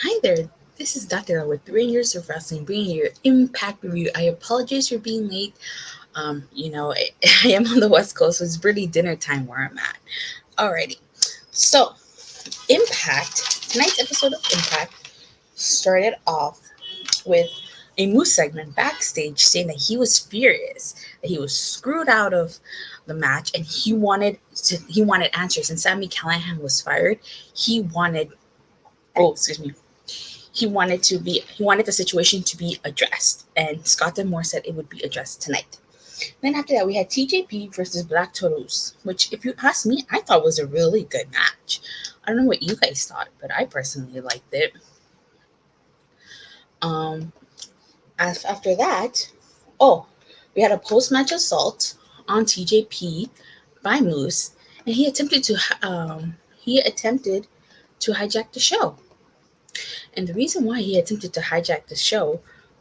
Hi there, this is Dr. with 3 Years of Wrestling bringing you your Impact Review. I apologize for being late. I am on the West Coast, so it's really dinner time where I'm at. Alrighty, so Impact, tonight's episode of Impact started off with a Moose segment backstage saying that he was furious, that he was screwed out of the match, and he wanted answers. And Sammy Callahan was fired. He wanted, oh, excuse me, he wanted the situation to be addressed, and Scott Moore said it would be addressed tonight. Then after that, we had TJP versus Black Taurus, which, if you ask me, I thought was a really good match. I don't know what you guys thought, but I personally liked it. Um, after that, oh, we had a post-match assault on TJP by Moose, and he attempted to hijack the show. And the reason why he attempted to hijack the show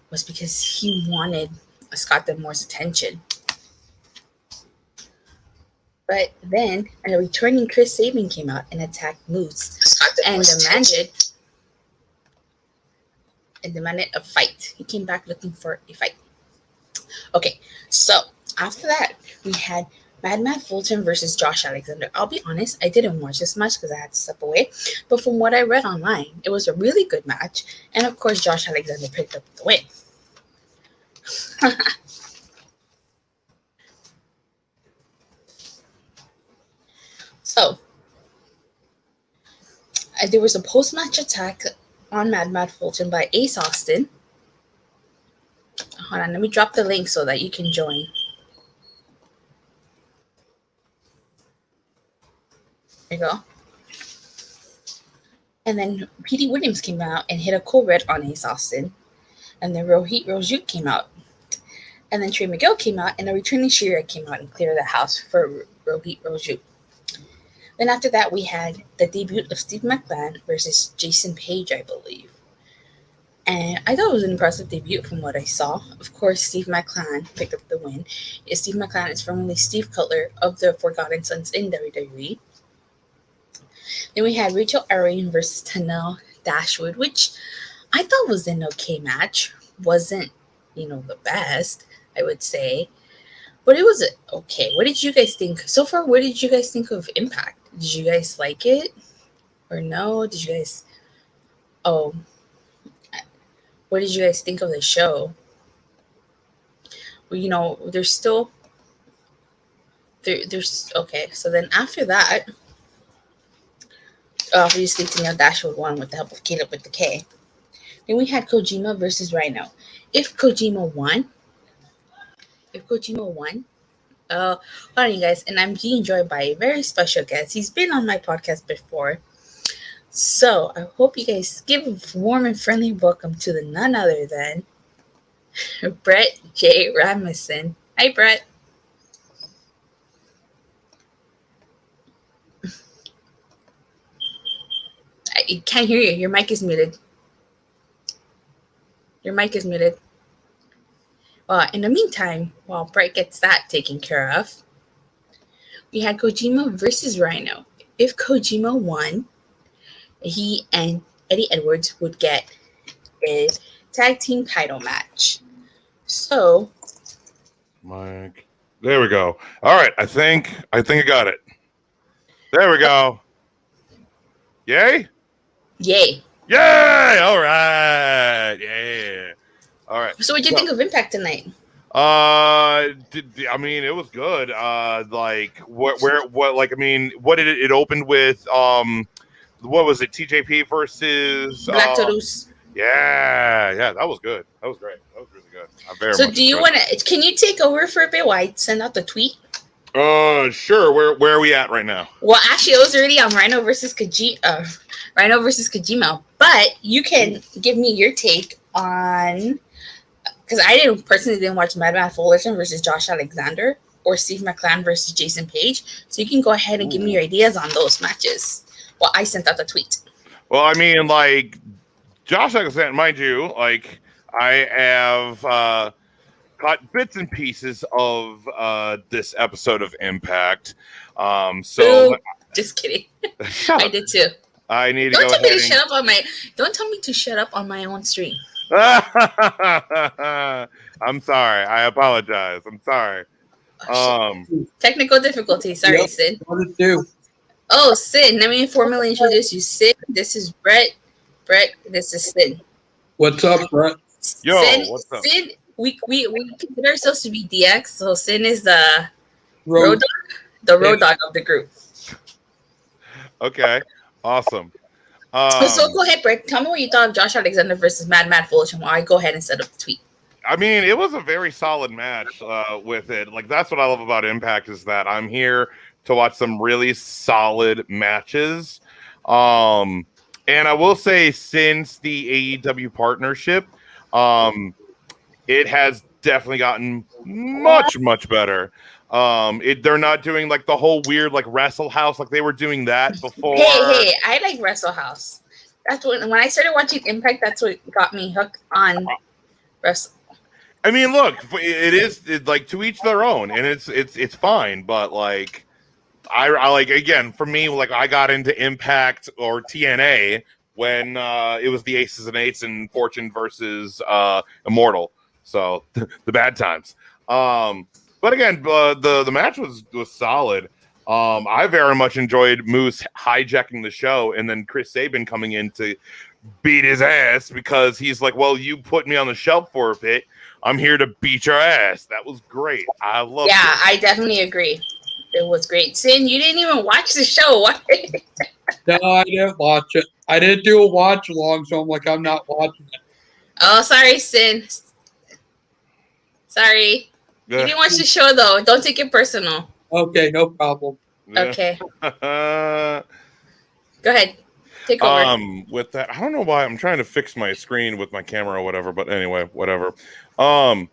was because he wanted Scott Moore's attention. But then a returning Chris Sabin came out and attacked Moose and demanded a fight. He came back looking for a fight. Okay, so after that, we had Matt Fulton versus Josh Alexander. I'll be honest, I didn't watch this match because I had to step away. But from what I read online, it was a really good match. And of course, Josh Alexander picked up the win. So, there was a post-match attack on Matt Fulton by Ace Austin. Hold on, let me drop the link so that you can join. There you go. And then Petey Williams came out and hit a cool red on Ace Austin. And then Rohit Raju came out. And then Trey Miguel came out, and a returning Shira came out and cleared the house for Rohit Raju. Then after that, we had the debut of Steve McMahon versus Jason Page, I believe. And I thought it was an impressive debut from what I saw. Of course, Steve McMahon picked up the win. Steve McMahon is formerly Steve Cutler of the Forgotten Sons in WWE. Then we had Rachel Aaron versus Tanel Dashwood, which I thought was an okay match. Wasn't, the best, I would say. But it was okay. What did you guys think? So far, what did you guys think of Impact? Did you guys like it? Or no? Did you guys... Oh, what did you guys think of the show? Well, there's still... There's... Okay, so then after that... Obviously, Tanel Dashwood won with the help of Caleb with the K. Then we had Kojima versus Rhino. If Kojima won... hold on, you guys, and I'm being joined by a very special guest. He's been on my podcast before. So I hope you guys give a warm and friendly welcome to the none other than Brett J. Rasmussen. Hi, Brett. I can't hear you. Your mic is muted. Well, in the meantime, while Brett gets that taken care of, we had Kojima versus Rhino. If Kojima won, he and Eddie Edwards would get a tag team title match. So, Mike, there we go. All right, I think I got it. There we go. Yay! Yay! All right. Yeah. All right. So, what'd you think of Impact tonight? I mean, it was good. What did it opened with? What was it? TJP versus Black Taurus. Yeah, that was good. That was great. That was really good. So, do you want to? Can you take over for a bit while I send out the tweet? Sure. Where are we at right now? Well, actually, it was already on Rhino versus Kojima. But you can give me your take on, because I didn't watch Matt Fullerton versus Josh Alexander or Steve McMahon versus Jason Page. So you can go ahead and give me your ideas on those matches. Well, I sent out the tweet. Well, I mean, Josh Alexander, mind you, I have caught bits and pieces of this episode of Impact. Ooh, just kidding. I did too. I need to Don't go tell me to ahead shut up on my. Don't tell me to shut up on my own stream. I'm sorry. I apologize. I'm sorry. Oh, shit. Technical difficulty. Sorry, Yep. Sid. What to do? Oh, Sid. Let me formally introduce you. Sid, this is Brett. Brett, this is Sid. What's up, Brett? Yo, Sid, what's up? Sid, we consider ourselves to be DX, so Sid is the Road. road dog of the group. Okay, awesome. So go ahead, Brett. Tell me what you thought of Josh Alexander versus Mad Foolish, and why. Go ahead and set up the tweet. I mean, it was a very solid match with it. Like, that's what I love about Impact is that I'm here to watch some really solid matches. And I will say, since the AEW partnership, it has definitely gotten much better. They're not doing like the whole weird like Wrestle House like they were doing that before. Hey, I like Wrestle House. That's when I started watching Impact. That's what got me hooked on Wrestle. I mean, look, it like to each their own, and it's fine. But like, I like again for me, like I got into Impact or TNA when it was the Aces and Eights and Fortune versus Immortal. So the bad times. But again, the match was solid. I very much enjoyed Moose hijacking the show, and then Chris Sabin coming in to beat his ass because he's like, "Well, you put me on the shelf for a bit. I'm here to beat your ass." That was great. I love it. Yeah, I definitely agree. It was great. Sin, you didn't even watch the show. What? No, I didn't watch it. I didn't do a watch along, so I'm like, I'm not watching it. Oh, sorry, Sin. Sorry. You didn't watch the show, though. Don't take it personal. Okay, no problem. Okay. Go ahead. Take over. With that, I don't know why I'm trying to fix my screen with my camera or whatever, but anyway, whatever. That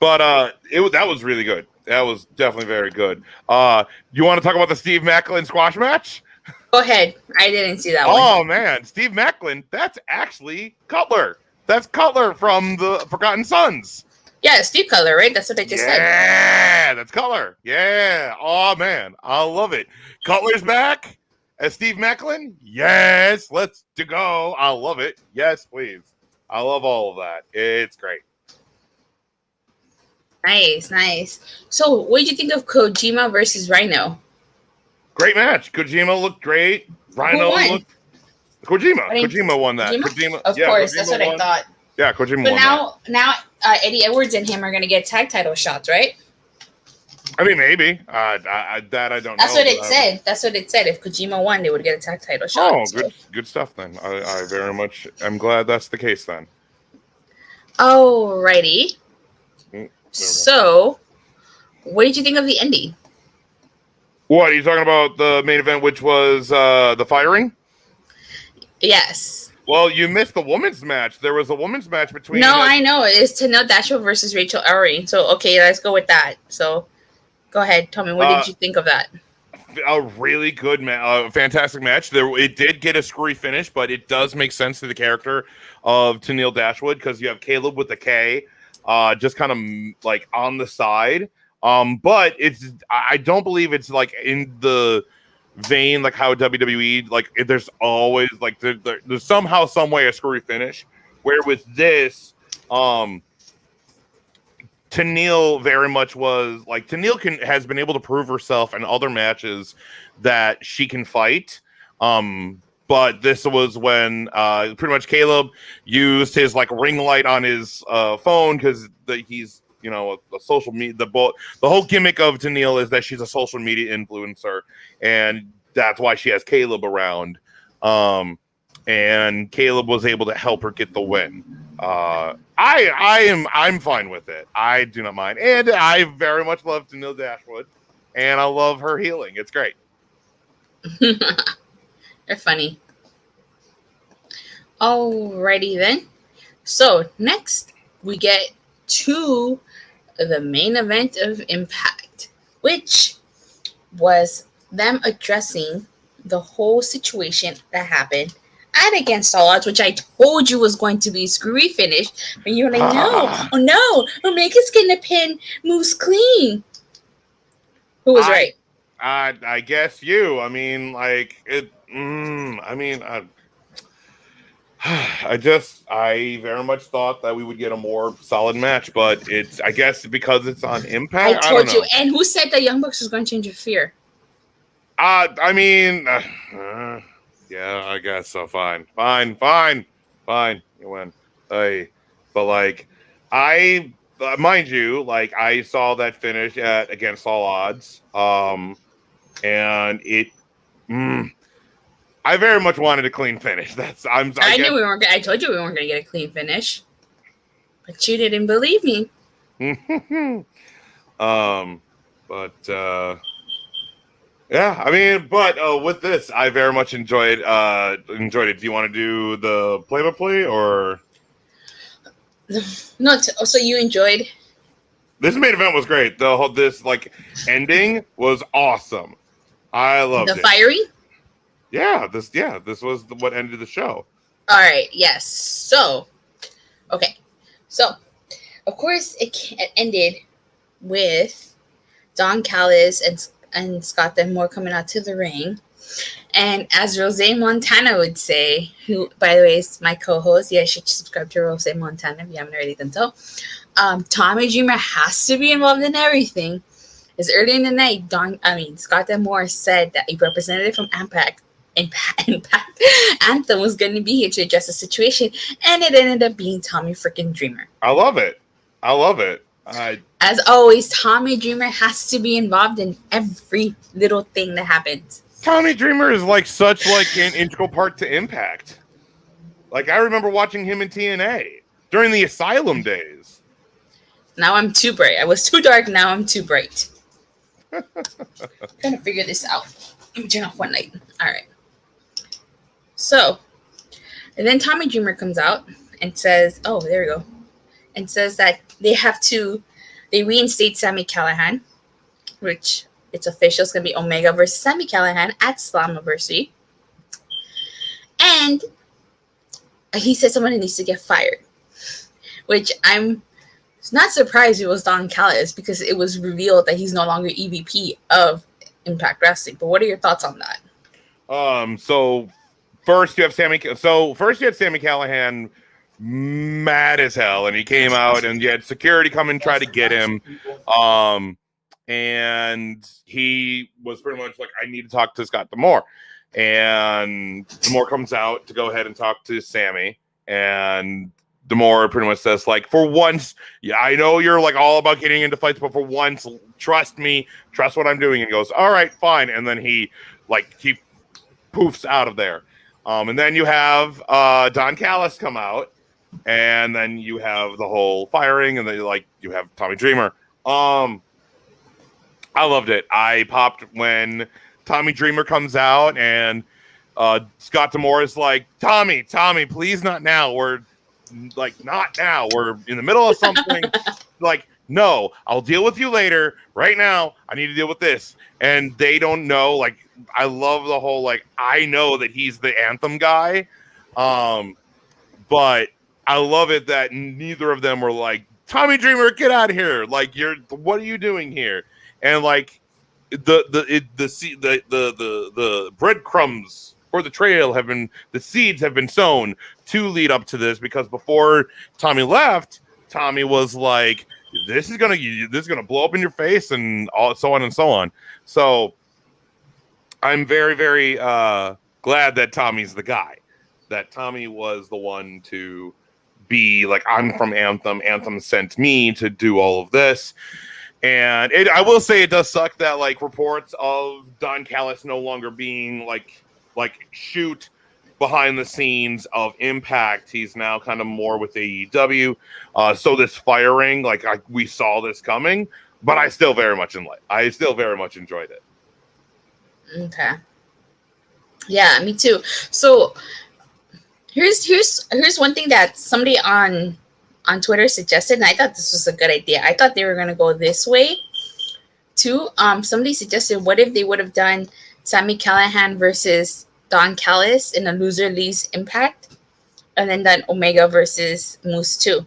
was really good. That was definitely very good. You want to talk about the Steve Macklin squash match? Go ahead. I didn't see that one. Oh man, Steve Macklin, that's actually Cutler. That's Cutler from the Forgotten Sons. Yeah, Steve Cutler, right? That's what I just said. Yeah, that's Cutler. Yeah. Oh man, I love it. Cutler's back as Steve Macklin. Yes, let's go. I love it. Yes, please. I love all of that. It's great. Nice. So, what did you think of Kojima versus Rhino? Great match. Kojima looked great. Rhino looked. Kojima. Kojima won that. Kojima, of course, that's what I thought. Yeah, Kojima but won now Eddie Edwards and him are going to get tag title shots, right? I mean, maybe. I don't know. That's what it said. That's what it said. If Kojima won, they would get a tag title shot. Oh, good stuff then. I very much am glad that's the case then. Alrighty. So, what did you think of the ending? What, are you talking about the main event, which was the firing? Yes. Well, you missed the women's match. There was a women's match between... No, I know. It's Tenille Dashwood versus Rachel Ellering. So, okay, let's go with that. So, go ahead. Tell me, what did you think of that? A really good fantastic match. It did get a screwy finish, but it does make sense to the character of Tenille Dashwood because you have Caleb with a K, just kind of like on the side. But I don't believe it's like in the vein like how WWE like there's always like there's somehow some way a screwy finish. Where with this, Tenille very much was like Tenille has been able to prove herself in other matches that she can fight. But this was when pretty much Caleb used his like ring light on his phone because he's a social media. The whole gimmick of Tenille is that she's a social media influencer, and that's why she has Caleb around. And Caleb was able to help her get the win. I'm fine with it. I do not mind, and I very much love Tenille Dashwood, and I love her healing. It's great. They're funny. Alrighty then. So next we get to the main event of Impact, which was them addressing the whole situation that happened at Against All Odds, which I told you was going to be screwy finish. But you were like, no, Omega's gonna pin Moose clean. Who was right? I guess you. I mean, like I mean, I very much thought that we would get a more solid match, but I guess because it's on I Impact, I don't told you. know. And who said the Young Bucks was going to interfere? I mean, yeah, I guess so. Fine. You win. Hey, but like, mind you, like I saw that finish at Against All Odds, and I very much wanted a clean finish. I knew we weren't. I told you we weren't going to get a clean finish, but you didn't believe me. But yeah, I mean, but with this, I very much enjoyed it. Do you want to do the play-by-play or? No, so you enjoyed. This main event was great. This like ending was awesome. I loved it. The fiery. Yeah, this was what ended the show. All right. Yes. So, okay. So, of course, it ended with Don Callis and Scott Denmore coming out to the ring. And as Rose Montana would say, who, by the way, is my co-host. Yeah, you should subscribe to Rose Montana if you haven't already done so. Tommy Dreamer has to be involved in everything. As early in the night, Scott Denmore said that a representative from Impact Anthem was going to be here to address the situation, and it ended up being Tommy freaking Dreamer. I love it. As always, Tommy Dreamer has to be involved in every little thing that happens. Tommy Dreamer is like such like an integral part to Impact. Like I remember watching him in TNA during the Asylum days. Now I'm too bright. I was too dark. Now I'm too bright. I'm trying to figure this out. Let me turn off one light. All right. So, and then Tommy Dreamer comes out and says, "Oh, there we go," and says that they reinstate Sami Callihan, which it's official. It's gonna be Omega versus Sami Callihan at Slammiversary, and he said someone needs to get fired, which I'm not surprised it was Don Callis because it was revealed that he's no longer EVP of Impact Wrestling. But what are your thoughts on that? So first you had Sami Callihan mad as hell, and he came out, and you had security come and try to get him. And he was pretty much like, I need to talk to Scott D'Amore. And D'Amore comes out to go ahead and talk to Sammy, and D'Amore pretty much says, like, for once, yeah, I know you're like all about getting into fights, but for once, trust me, trust what I'm doing. And he goes, all right, fine. And then he poofs out of there. And then you have Don Callis come out, and then you have the whole firing, and then you have Tommy Dreamer. I loved it. I popped when Tommy Dreamer comes out, and Scott D'Amore is like, Tommy, please not now. We're like, not now. We're in the middle of something. Like, no, I'll deal with you later. Right now, I need to deal with this. And they don't know. Like, I love the whole, like, I know that he's the Anthem guy. But I love it that neither of them were like, Tommy Dreamer, get out of here. Like, what are you doing here? And like the breadcrumbs for the trail the seeds have been sown to lead up to this, because before Tommy left, Tommy was like, this is gonna blow up in your face, and so on and so on. So I'm very, very glad that Tommy's the guy. That Tommy was the one to be like, I'm from Anthem. Anthem sent me to do all of this. And I will say it does suck that like reports of Don Callis no longer being like shoot behind the scenes of Impact. He's now kind of more with AEW. So this firing, we saw this coming, but I still very much enjoyed it. Okay. Yeah, me too. So here's one thing that somebody on Twitter suggested, and I thought this was a good idea. I thought they were going to go this way too. Somebody suggested, what if they would have done Sami Callihan versus Don Callis in a loser leaves Impact, and then done Omega versus Moose too?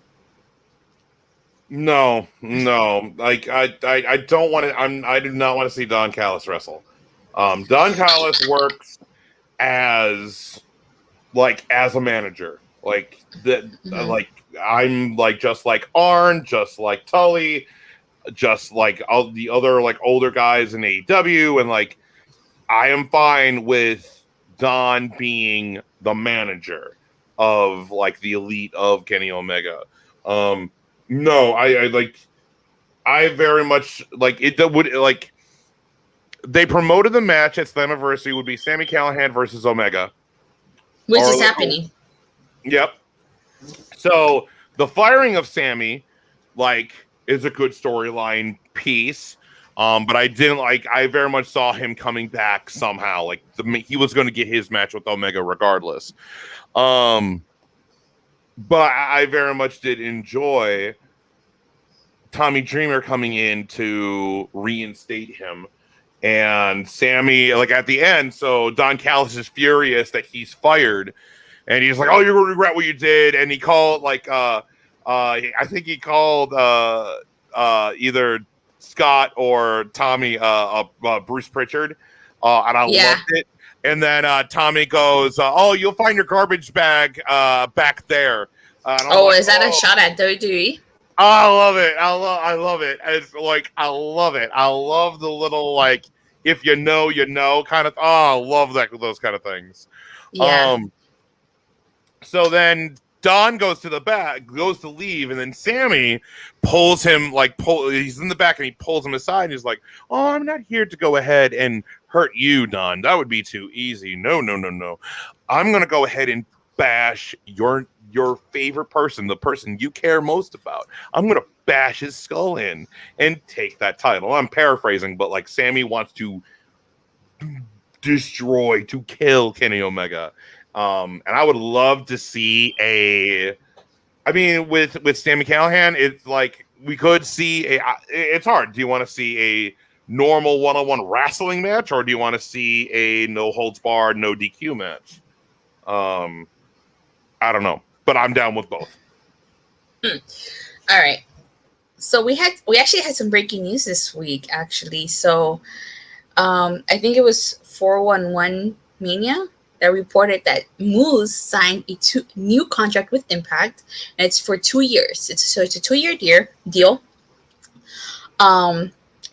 No. Like I don't want to. I do not want to see Don Callis wrestle. Don Callis works as a manager. Like that, like I'm like just like Arn, just like Tully, just like all the other like older guys in AEW, and like I am fine with Don being the manager of like the elite of Kenny Omega. No, I very much like it. Would like they promoted the match at Slammiversary would be Sami Callihan versus Omega, which is like, happening. Yep. So the firing of Sammy, like, is a good storyline piece. But I didn't like. I very much saw him coming back somehow. Like he was going to get his match with Omega regardless. But I very much did enjoy Tommy Dreamer coming in to reinstate him, and Sammy like at the end. So Don Callis is furious that he's fired, and he's like, "Oh, you're going to regret what you did." And he called like I think he called either Scott or Tommy Bruce Pritchard, and I loved it. And then Tommy goes, "Oh, you'll find your garbage bag back there." Is that a shot at WWE? I love it. I love it. It's like I love it. I love the little like if you know you know kind of. Oh, I love those kind of things. Yeah. So then Don goes to leave, and then Sammy pulls him he's in the back and he pulls him aside and he's like, "Oh, I'm not here to go ahead and hurt you, Don. That would be too easy. No. I'm gonna go ahead and bash your favorite person, the person you care most about. I'm gonna bash his skull in and take that title." I'm paraphrasing, but like Sammy wants to kill Kenny Omega. And I would love to see with Sami Callihan, it's like we could see it's hard. Do you want to see a normal one-on-one wrestling match, or do you want to see a no holds barred, no DQ match? I don't know, but I'm down with both. All right. So we actually had some breaking news this week, actually. So I think it was 411 Mania that reported that Moose signed a new contract with Impact, and it's for 2 years. It's a 2-year deal.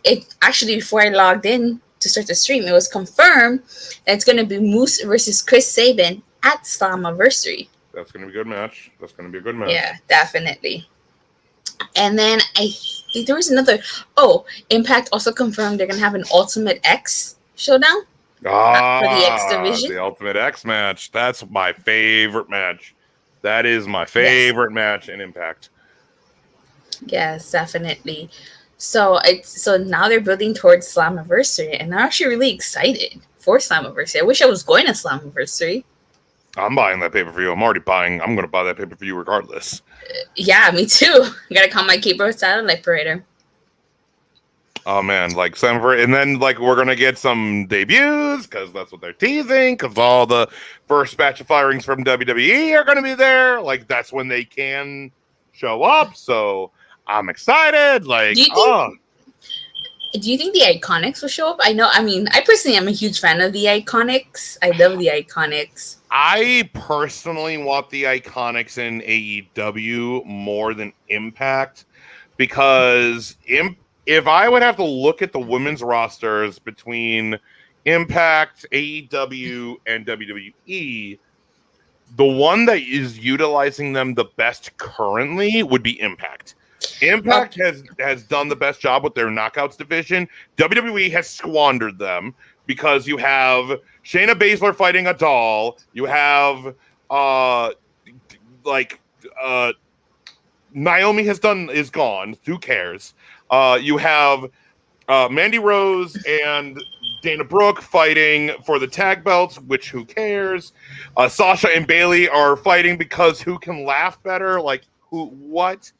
It actually, before I logged in to start the stream, it was confirmed that it's going to be Moose versus Chris Sabin at Slammiversary. That's going to be a good match. Yeah, definitely. And then I think there was another. Impact also confirmed they're going to have an Ultimate X showdown. For the X division. The Ultimate X match. That's my favorite match. That is my favorite match in Impact. Yes, definitely. So now they're building towards Slammiversary, and I'm actually really excited for Slammiversary. I wish I was going to Slammiversary. I'm buying that pay-per-view. I'm going to buy that pay-per-view regardless. Yeah, me too. I gotta call my keyboard satellite operator. Oh man, like Slammiversary, and then like we're gonna get some debuts because that's what they're teasing. Because all the first batch of firings from WWE are gonna be there. Like that's when they can show up. So I'm excited. Like, do you think the Iconics will show up? I personally am a huge fan of the Iconics. I love the Iconics. I personally want the Iconics in AEW more than Impact because if I would have to look at the women's rosters between Impact, AEW, and WWE, the one that is utilizing them the best currently would be Impact. Impact has done the best job with their Knockouts division. WWE has squandered them because you have Shayna Baszler fighting a doll. You have Naomi is gone. Who cares? You have Mandy Rose and Dana Brooke fighting for the tag belts, which who cares? Sasha and Bayley are fighting because who can laugh better? Like who? What?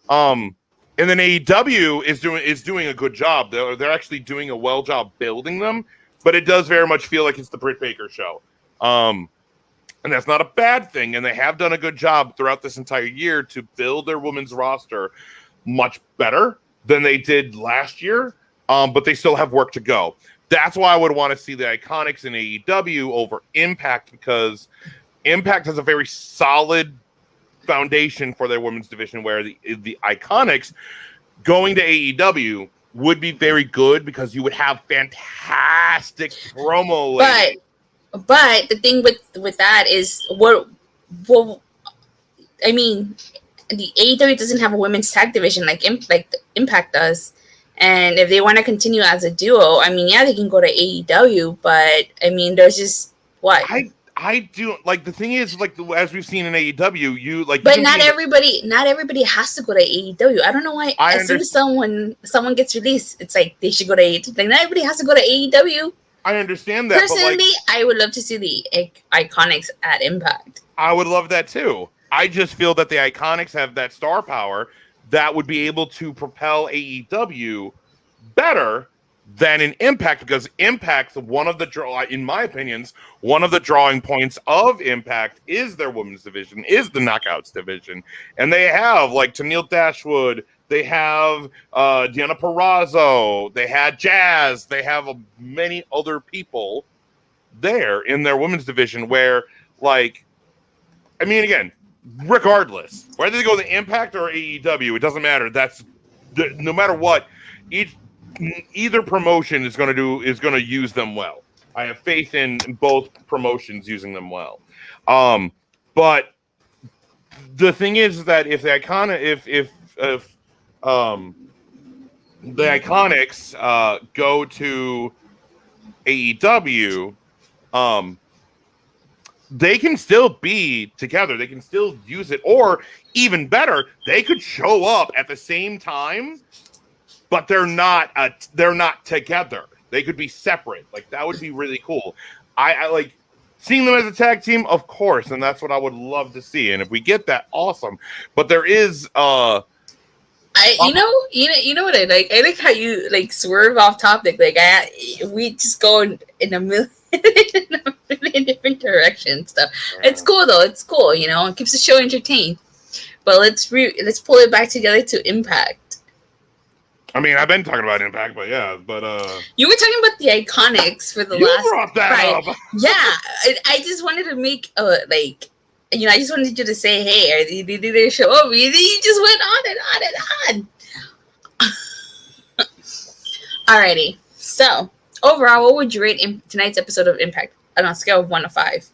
And then AEW is doing a good job. They're actually doing a well job building them, but it does very much feel like it's the Britt Baker show. And that's not a bad thing. And they have done a good job throughout this entire year to build their women's roster much better than they did last year. But they still have work to go. That's why I would want to see the Iconics in AEW over Impact, because Impact has a very solid foundation for their women's division, where the Iconics going to AEW would be very good because you would have fantastic promo ladies. But the thing with that is what I mean, the AEW doesn't have a women's tag division like Impact does. And if they want to continue as a duo, I mean, yeah, they can go to AEW, but I mean, there's just what I do like. The thing is, like, as we've seen in AEW, you like. But not everybody has to go to AEW. I don't know why. As soon as someone gets released, it's like they should go to AEW. Like, not everybody has to go to AEW. I understand that. Personally, but like, I would love to see the Iconics at Impact. I would love that too. I just feel that the Iconics have that star power that would be able to propel AEW better than in Impact, because Impact, in my opinions, one of the drawing points of Impact is their women's division, is the Knockouts division, and they have like Tenille Dashwood, they have Deonna Purrazzo, they had Jazz, they have many other people there in their women's division where, like, I mean, again, regardless whether they go to Impact or AEW, it doesn't matter. That's no matter what, either promotion is going to use them well. I have faith in both promotions using them well. But the thing is that if the Iconics go to AEW, they can still be together. They can still use it, or even better, they could show up at the same time, but they're not together. They could be separate. Like, that would be really cool. I like seeing them as a tag team, of course, and that's what I would love to see. And if we get that, awesome. But there is you know what I like? I like how you like swerve off topic. Like we just go in a million different directions. Stuff. It's cool though. It's cool. You know, it keeps the show entertained. But let's pull it back together to Impact. I mean, I've been talking about Impact, but yeah, you were talking about the Iconics for the last. You brought that up. Yeah, I just wanted to make like. You know, I just wanted you to say, "Hey, did they show up?" You just went on and on and on. Alrighty. So, overall, what would you rate tonight's episode of Impact on a scale of 1 to 5?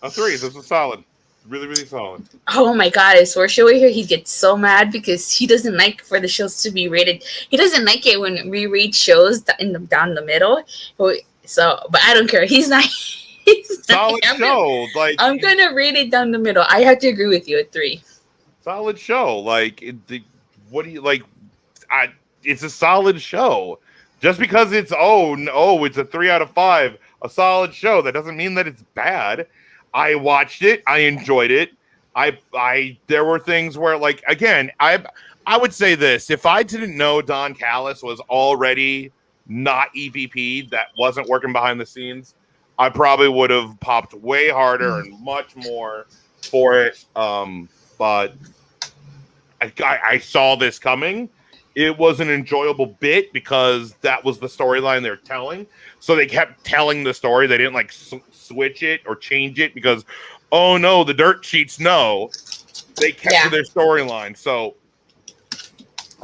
A 3. This was solid. Really, really solid. Oh my God! I swear, show here he gets so mad because he doesn't like for the shows to be rated. He doesn't like it when we rate shows down the middle. So, but I don't care. He's not. Solid show. I'm gonna rate it down the middle. I have to agree with you at 3. Solid show. Like, what do you like? It's a solid show. Just because it's it's a 3 out of 5, a solid show, that doesn't mean that it's bad. I watched it. I enjoyed it. There were things where, like, again, I would say this: if I didn't know Don Callis was already not EVP, that wasn't working behind the scenes, I probably would have popped way harder and much more for it. But I saw this coming. It was an enjoyable bit because that was the storyline they're telling. So they kept telling the story. They didn't like switch it or change it because, oh no, the dirt sheets know. They kept to their storyline. So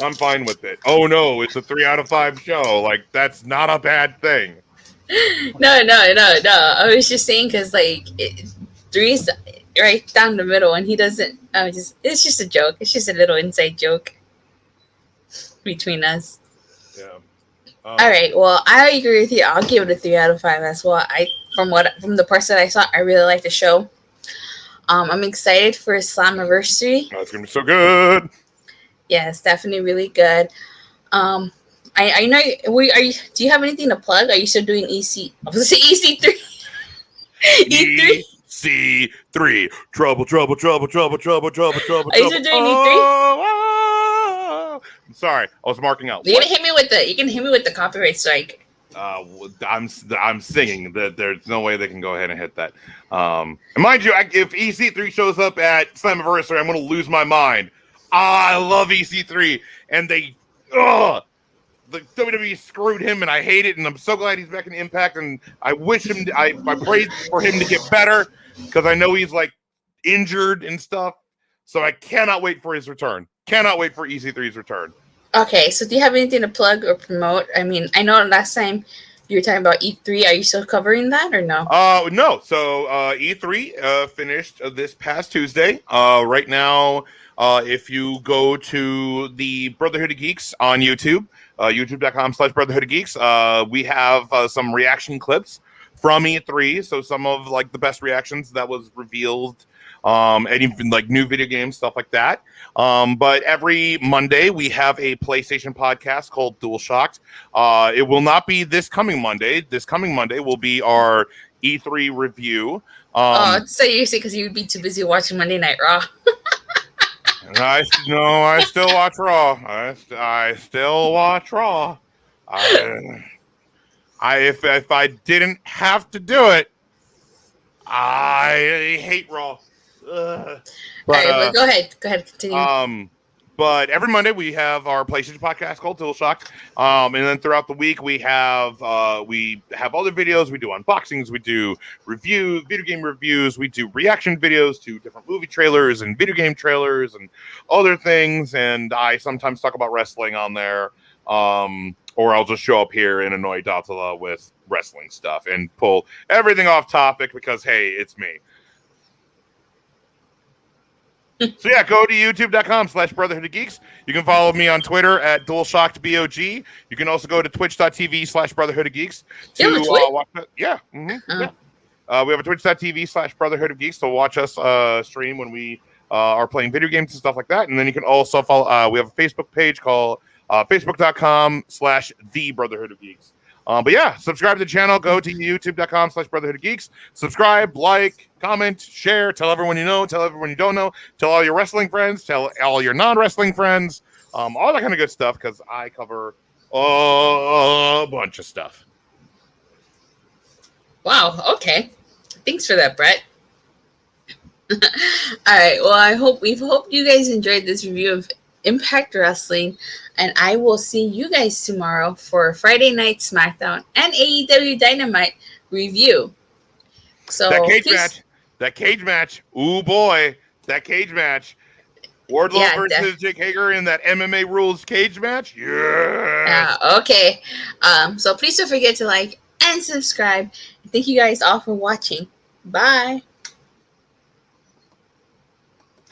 I'm fine with it. Oh no, it's a 3 out of 5 show. Like, that's not a bad thing. No. I was just saying because like 3's right down the middle, and he doesn't. It's just a joke. It's just a little inside joke between us. Yeah. All right. Well, I agree with you. I'll give it a 3 out of 5 as well. From the parts that I saw, I really like the show. I'm excited for Slammiversary. Oh, it's gonna be so good. Yeah, it's definitely really good. I know. Do you have anything to plug? Are you still doing EC? I was gonna say EC3. E3. EC3. Trouble. Are you still doing E3? I'm sorry, I was marking out. You can hit me with the copyright strike. I'm singing. That there's no way they can go ahead and hit that. And mind you, if EC3 shows up at Slammiversary, I'm going to lose my mind. I love EC3, and the WWE screwed him, and I hate it. And I'm so glad he's back in Impact. And I wish him. I pray for him to get better because I know he's like injured and stuff. So I cannot wait for his return. Cannot wait for EC3's return. Okay, so do you have anything to plug or promote? I mean, I know last time you were talking about E3. Are you still covering that or no? No. So E3 finished this past Tuesday. Right now, if you go to the Brotherhood of Geeks on YouTube, youtube.com/Brotherhood of Geeks, we have some reaction clips from E3. So some of like the best reactions that was revealed, and even like new video games, stuff like that. But every Monday we have a PlayStation podcast called Dual Shocked. It will not be this coming Monday. This coming Monday will be our E3 review. So you say because you would be too busy watching Monday Night Raw. I still watch Raw. I still watch Raw. If I didn't have to do it, I hate Raw. But, all right, well, go ahead, continue. But every Monday we have our PlayStation podcast called Dual Shocked. And then throughout the week we have other videos. We do unboxings, we do video game reviews, we do reaction videos to different movie trailers and video game trailers and other things. And I sometimes talk about wrestling on there. Or I'll just show up here and annoy Datala with wrestling stuff and pull everything off topic because hey, it's me. So yeah, go to youtube.com/Brotherhood of Geeks. You can follow me on Twitter at DualShockedBOG. You can also go to twitch.tv/Brotherhood of Geeks to watch it. Yeah. Mm-hmm, yeah. We have a twitch.tv/Brotherhood of Geeks to watch us stream when we are playing video games and stuff like that. And then you can also follow, we have a Facebook page called facebook.com/TheBrotherhood of Geeks. But yeah, subscribe to the channel. Go to youtube.com/Brotherhood of Geeks. Subscribe, like, comment, share, tell everyone you know, tell everyone you don't know, tell all your wrestling friends, tell all your non-wrestling friends, all that kind of good stuff because I cover a bunch of stuff. Wow, okay. Thanks for that, Brett. All right, well, we hope you guys enjoyed this review of Impact Wrestling, and I will see you guys tomorrow for Friday Night SmackDown and AEW Dynamite review. So that cage match. Ooh boy, that cage match. Wardlow versus Jake Hager in that MMA rules cage match. Yeah. Okay. So please don't forget to like and subscribe. Thank you guys all for watching. Bye.